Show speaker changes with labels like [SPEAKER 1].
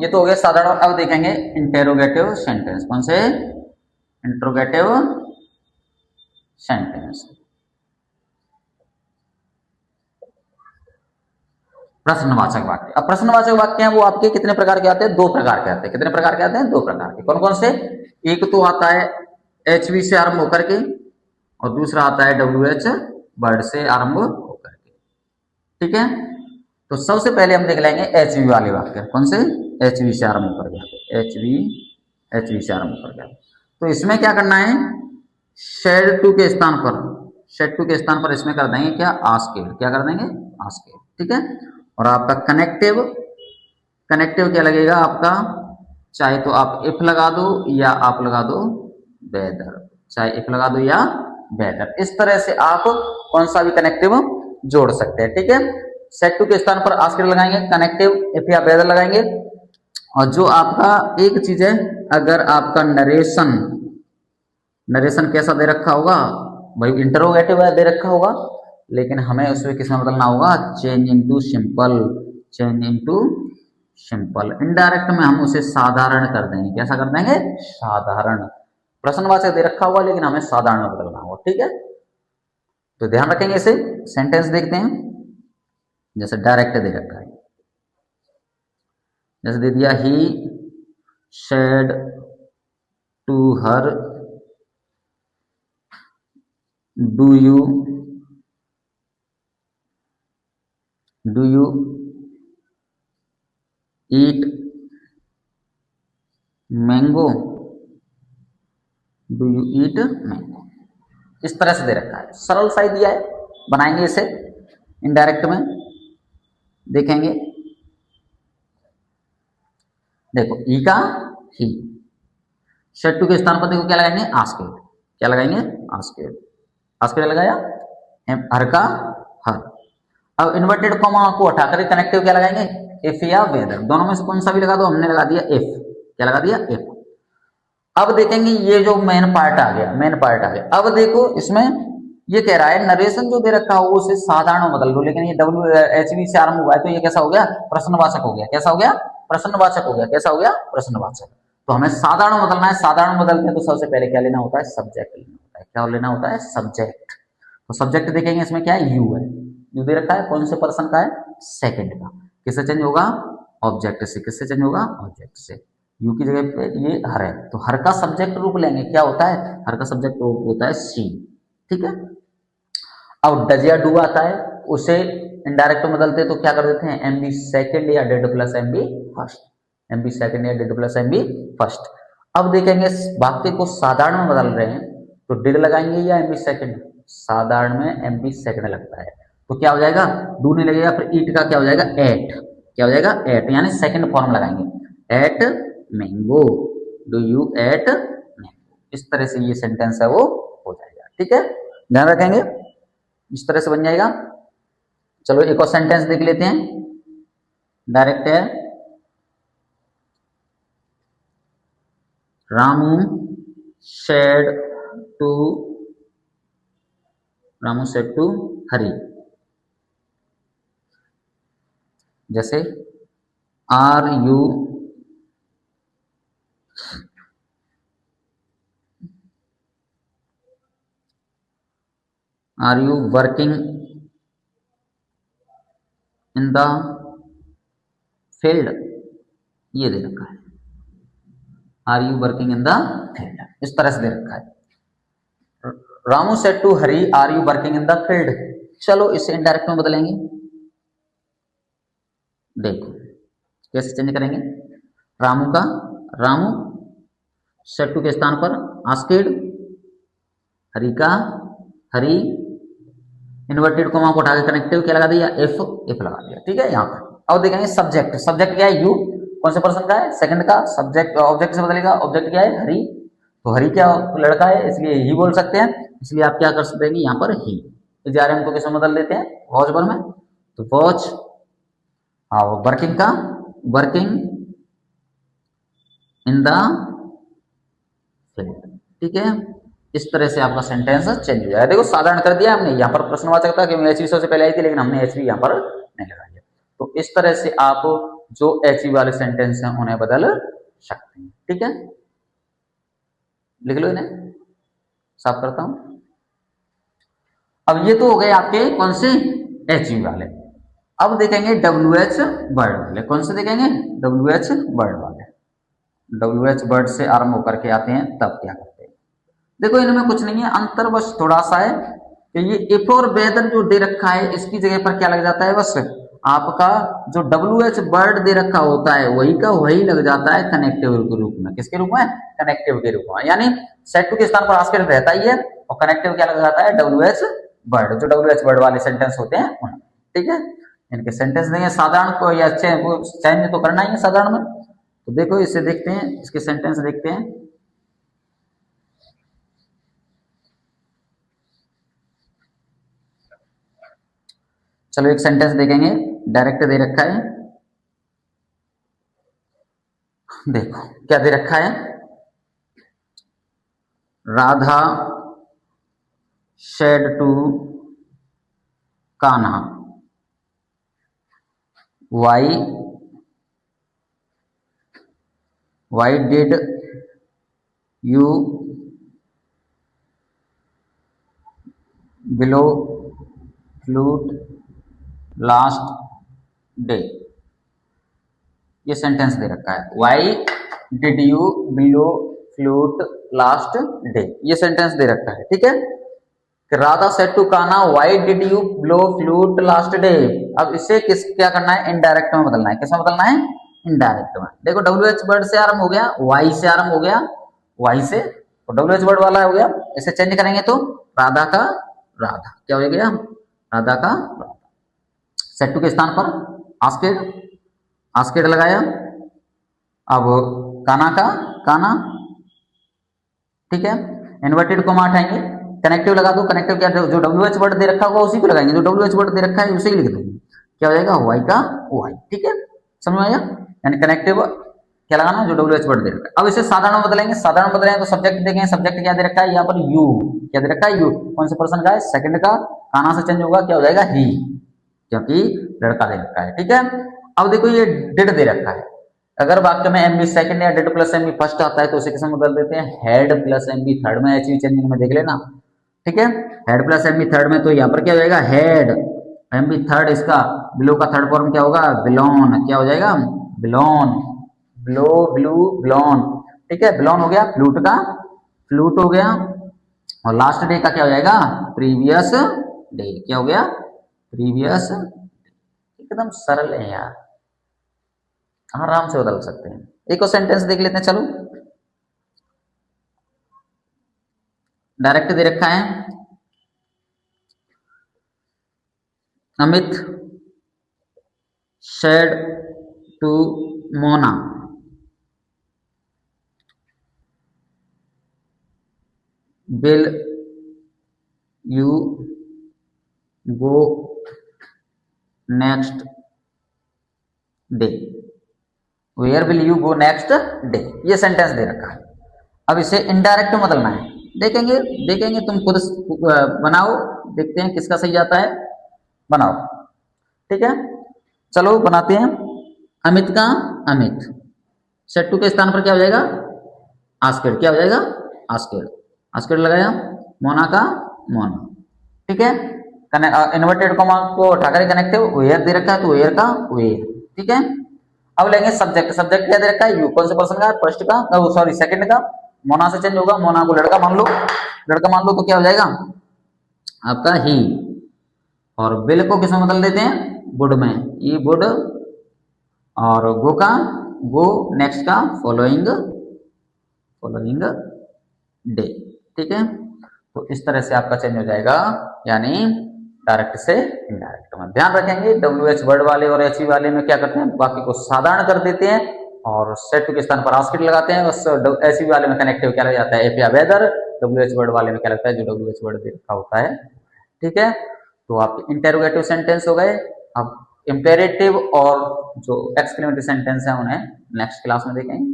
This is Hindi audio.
[SPEAKER 1] ये तो हो गया साधारण। अब देखेंगे इंटेरोगेटिव सेंटेंस। कौन से? Interrogative sentence. प्रश्नवाचक वाक्य। अब प्रश्नवाचक वाक्य हैं वो आपके कितने प्रकार के आते हैं? दो प्रकार के आते हैं। कितने प्रकार के आते हैं? दो प्रकार के। कौन कौन से? एक तो आता है HV से आरंभ होकर के, और दूसरा आता है WH वर्ड से आरंभ होकर के। ठीक है, तो सबसे पहले हम देख लेंगे HV वाले वाक्य। कौन से? HV से आरंभ होकर के। HV से आरंभ होकर के। तो इसमें क्या करना है? शेड टू के स्थान पर, शेड टू के स्थान पर इसमें कर देंगे क्या? आस्क्ड। क्या कर देंगे? आस्क्ड। ठीक है, और आपका कनेक्टिव, कनेक्टिव क्या लगेगा आपका? चाहे तो आप इफ लगा दो या आप लगा दो वेदर, चाहे इफ लगा दो या वेदर। इस तरह से आप कौन सा भी कनेक्टिव जोड़ सकते हैं। ठीक है, सेट टू के स्थान पर आस्क्ड लगाएंगे, कनेक्टिव इफ या वेदर लगाएंगे। और जो आपका एक चीज है, अगर आपका नरेशन, नरेशन कैसा दे रखा होगा भाई? इंटरोगेटिव दे रखा होगा, लेकिन हमें उसमें किसमें बदलना होगा? Change into simple, change into simple. Indirect में हम उसे साधारण कर देंगे। कैसा कर देंगे? साधारण। प्रश्नवाचक दे रखा होगा लेकिन हमें साधारण में बदलना होगा। ठीक है, तो ध्यान रखेंगे इसे। सेंटेंस देखते हैं, जैसे डायरेक्ट दे रखा है, जैसे दे दिया ही said to her do you eat mango, do you eat mango. इस तरह से दे रखा है, सरल सा ही दिया है। बनाएंगे इसे इनडायरेक्ट में, देखेंगे। देखो ई का ही, शेड टू के स्थान पर देखो क्या लगाएंगे? आस्क्ड। क्या लगाएंगे? आस्क्ड। आस्क्ड लगाया, हर का हर। अब इन्वर्टेड कॉमा को हटाकर कनेक्टिव क्या लगाएंगे? इफ या वेदर। दोनों में से कौन सा भी लगा दो, हमने लगा दिया इफ। क्या लगा दिया? इफ। अब देखेंगे ये जो मेन पार्ट आ गया, मेन पार्ट आ गया। अब देखो इसमें ये कह रहा है नरेशन जो दे रखा हो उसे साधारण में बदल दो, लेकिन ये WHV से आरंभ हुआ है तो ये कैसा हो गया? प्रश्नवाचक हो गया। कैसा हो गया? प्रश्नवाचक हो गया। कैसा हो गया? प्रश्नवाचक। तो हमें साधारण में बदलना है। साधारण में बदलते हैं तो सबसे पहले क्या लेना होता है? सब्जेक्ट लेना होता है। क्या लेना होता है? सब्जेक्ट। तो सब्जेक्ट देखेंगे, इसमें क्या है? यू है। यू दे रखा है, कौन से पर्सन का है? सेकंड का। किससे चेंज होगा? ऑब्जेक्ट से। किससे चेंज होगा? ऑब्जेक्ट से। यू की जगह पे ये हर है, तो हर का सब्जेक्ट रूप लेंगे। क्या होता है? हर का सब्जेक्ट रूप होता है सी। ठीक है, अब डज या डू आता है, उसे इनडायरेक्ट में बदलते तो क्या कर देते हैं? एम बी सेकेंड या did plus M B first. M B second या did plus M B first. अब देखेंगे वाक्य को साधारण में बदल रहे हैं तो डिड लगाएंगे या एम बी सेकेंड? साधारण में एम बी सेकेंड लगता है, तो क्या हो जाएगा? डू नहीं लगेगा, फिर ईट का क्या हो जाएगा? एट। क्या हो जाएगा? एट, यानी सेकेंड फॉर्म लगाएंगे। Ate mango, do you ate mango. इस तरह से ये सेंटेंस है वो हो जाएगा। ठीक है, ध्यान रखेंगे, इस तरह से बन जाएगा। चलो एक और सेंटेंस देख लेते हैं, डायरेक्ट है। Ramu said to, Ramu said to Hari. जैसे are you working in the field, ये दे रखा है। Are you working in the field, इस तरह से दे रखा है। Ramu said to Hari are you working in the field. चलो इसे इनडायरेक्ट में बदलेंगे। देखो कैसे चेंज करेंगे? रामू का रामू, सेड टू के स्थान पर आस्क्ड, हरी का हरी, इन्वर्टेड कोमा को उठा के कनेक्टिव क्या लगा दिया? इफ। इफ लगा दिया। ठीक है, यहाँ पर अब देखेंगे सब्जेक्ट। सब्जेक्ट क्या है? यू। कौन से पर्सन का है? सेकंड का। सब्जेक्ट ऑब्जेक्ट से बदलेगा। ऑब्जेक्ट क्या है? हरी। तो हरी क्या लड़का है, इसलिए ही बोल सकते हैं। इसलिए आप क्या कर सकते हैं? यहाँ पर ही। इजारे को किसमें बदल देते हैं? वॉच वर में। तो वॉच, हाँ, वर्किंग का वर्किंग इन द फील्ड। ठीक है, इस तरह से आपका सेंटेंस चेंज हो जाएगा। देखो साधारण कर दिया हमने, यहाँ पर प्रश्नवाचक था क्योंकि एचवी सबसे पहले आई थी, लेकिन हमने एचवी यहाँ पर नहीं लगा दिया। तो इस तरह से आप जो एच वाले सेंटेंस हैं उन्हें बदल सकते हैं। ठीक है, लिख लो इन्हें, साफ करता हूं। अब ये तो हो गए आपके कौन से एच वाले। अब देखेंगे डब्ल्यू एच वर्ड वाले। कौन से देखेंगे? डब्ल्यू एच वर्ड वाले। डब्ल्यू एच वर्ड से आरंभ होकर के आते हैं, तब क्या करते हैं? देखो इनमें कुछ नहीं है, अंतर बस थोड़ा सा है कि ये इफ और वेदर जो दे रखा है इसकी जगह पर क्या लग जाता है, बस आपका जो डब्ल्यू एच वर्ड दे रखा होता है वही का वही लग जाता है कनेक्टिव के रूप में। किसके रूप में? कनेक्टिव के रूप में। यानी सेट टू के स्थान पर आस्केड रहता ही है और कनेक्टिव क्या लग जाता है? W H word. जो डब्ल्यू एच वर्ड वाले सेंटेंस होते हैं उनमें। ठीक है, इनके सेंटेंस देंगे साधारण को या अच्छे वो चेंज तो करना ही है साधारण में। तो देखो इसे देखते हैं, इसके सेंटेंस देखते हैं। चलो एक सेंटेंस देखेंगे, डायरेक्ट दे रखा है। देखो क्या दे रखा है, Radha said to Kanha why did you blow flute last day? ये सेंटेंस दे रखा है, why did you blow flute last day, ये सेंटेंस दे रखा है। ठीक है, Radha said to Kanha why did you blow flute last day. अब इसे किस क्या करना है? इनडायरेक्ट में बदलना है। किसमें बदलना है? इनडायरेक्ट में। देखो डब्ल्यू एच वर्ड से आरंभ हो गया, वाई से आरंभ हो गया, वाई से तो डब्ल्यू एच वर्ड वाला हो गया। इसे चेंज करेंगे तो राधा का राधा क्या हो गया? राधा का राधा। सेड टू के स्थान पर आस्केड, आस्केड लगाया। अब कान्हा का कान्हा। ठीक है, इन्वर्टेड कोमा हटाएंगे, कनेक्टिव लगा दो। कनेक्टिव क्या, जो डब्ल्यू एच वर्ड दे रखा होगा उसी को लगाएंगे, जो डब्ल्यू एच वर्ड दे रखा है उसे ही लिख देंगे। क्या हो जाएगा? वाई का वाई। ठीक है, समझ में आया? यानी कनेक्टिव क्या लगाना, जो डब्ल्यू एच वर्ड दे रखा है। अब इसे साधारण में बदलेंगे, साधारण बदलेंगे तो सब्जेक्ट देखेंगे, सब्जेक्ट क्या दे रखा है यहाँ पर? यू। क्या दे रखा है? यू। कौन से पर्सन का है? सेकंड का। कान्हा से चेंज होगा, क्या हो जाएगा? ही, क्योंकि लड़का दे रखा है। ठीक है, अब देखो ये डिड दे रखा है। अगर वाक्य में एम बी सेकंड या did plus M B first आता है तो उसे किसमें बदल देते हैं? Had plus M B third में। एच चेंजिंग में देख लेना। ठीक है, had plus M B third में, तो यहाँ पर क्या हो जाएगा? हेड एम बी थर्ड, इसका बिलो का थर्ड फॉर्म क्या होगा? बिलोन। क्या हो जाएगा? बिलोन। Blow blue blown. ठीक है, बिलोन हो गया, फ्लूट का फ्लूट हो गया, और लास्ट डे का क्या हो जाएगा? Previous day. क्या हो गया? प्रीवियस। एकदम सरल है यार, आराम से बदल सकते हैं। एक और सेंटेंस देख लेते हैं, चलो। डायरेक्ट दे रखा है, Amit said to Mona will you go next day. Where will you go next day, ये सेंटेंस दे रखा है। अब इसे इनडायरेक्ट में बदलना है। देखेंगे देखेंगे, तुम खुद बनाओ, देखते हैं किसका सही आता है, बनाओ। ठीक है, चलो बनाते हैं। अमित का अमित, सेट टू के स्थान पर क्या हो जाएगा? आस्केड। क्या हो जाएगा? आस्केड। आस्केड लगाया। मोना का मोना। ठीक है, इन्वर्टेड कॉमा को उठाकर कनेक्टिव वेयर दे रखा है तो वेयर का वेयर। ठीक है, अब लेंगे सब्जेक्ट। सब्जेक्ट क्या दे रखा है? यू। कौन से पर्सन का? फर्स्ट का, सॉरी सेकंड का। मोना से चेंज होगा, मोना को लड़का मान लो, लड़का मान लो तो क्या हो जाएगा आपका? ही। और बिल को किसमें बदल देते हैं? वुड में। ई वुड। और गो का गो, नेक्स्ट का फॉलोइंग फॉलोइंग डे। ठीक है, तो इस तरह से आपका चेंज हो जाएगा, यानी डायरेक्ट से इनडायरेक्ट में। ध्यान रखेंगे डब्ल्यू एच वर्ड वाले और एच वाले में क्या करते हैं? वाक्य को साधारण कर देते हैं और सेट टू के स्थान पर आस्केड लगाते हैं। बस एच वाले में कनेक्टिव क्या लग जाता है? एफ या वेदर। डब्ल्यू एच वर्ड वाले में क्या लगता है? जो डब्ल्यू एच वर्ड दे रखा होता है। ठीक है, तो आपके इंटेरोगेटिव सेंटेंस हो गए। अब इंपेरेटिव और जो एक्सक्लेमेटरी सेंटेंस है उन्हें नेक्स्ट क्लास में देखेंगे।